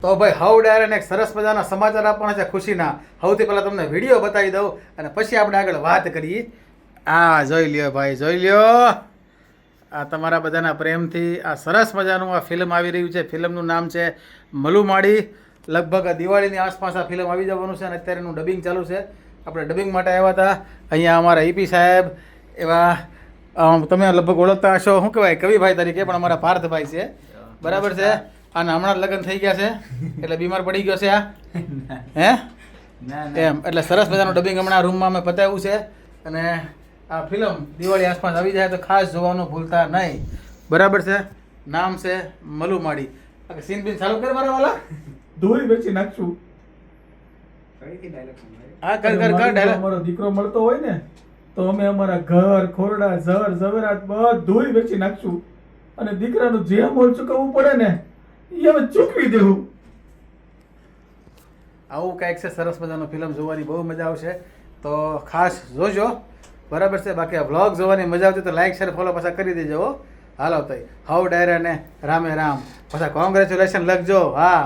તો ભાઈ હવ ડાયરેક્ટ એક સરસ મજાના સમાચાર આપવાના છે ખુશીના. સૌથી પહેલાં તમને વિડીયો બતાવી દઉં અને પછી આપણે આગળ વાત કરીએ. આ જોઈ લ્યો ભાઈ, જોઈ લ્યો. આ તમારા બધાના પ્રેમથી આ સરસ મજાનું આ ફિલ્મ આવી રહ્યું છે. ફિલ્મનું નામ છે મલુમાડી. લગભગ દિવાળીની આસપાસ આ ફિલ્મ આવી જવાનું છે અને અત્યારે એનું ડબિંગ ચાલુ છે. આપણે ડબિંગ માટે આવ્યા હતા. અહીંયા અમારા ઈપી સાહેબ એવા તમે લગભગ ઓળખતા હશો, શું કહેવાય, કવિભાઈ તરીકે, પણ અમારા પાર્થભાઈ છે. બરાબર છે. અને હમણાં જ લગ્ન થઈ ગયા છે એટલે બીમાર પડી ગયો છે આ. હે એમ એટલે સરસ મજાનું ડબિંગ હમણાં રૂમમાં અમે પતાવ્યું છે. અને આ ફિલ્મ દિવાળી આસપાસ આવી જાય તો ખાસ જોવાનું ભૂલતા નહીં. બરાબર છે. નામ છે મલુમાડી. સીન બીન ચાલુ કર મારા વાલા. ધોઈ વેચી નાખશું. હા કર કર કર ડાયલોગ. અમારો દીકરો મળતો હોય ને તો અમે અમારા ઘર ખોરડા ઝર ઝવેરાત બધું વેચી નાખશું અને દીકરાનું જે મોલ ચૂકવવું પડે ને એ અમે ચૂકવી દેવું. આવું કંઈક છે. સરસ મજાનું ફિલ્મ જોવાની બહુ મજા આવશે તો ખાસ જોજો. બરાબર છે. બાકી આ વ્લોગ જોવાની મજા આવતી તો લાઈક શેર ફોલો પાછા કરી દેજો. હાલો તઈ હવ ડાયરા ને રામે રામ. પાછા કોંગ્રેચ્યુલેશન લખજો. હા.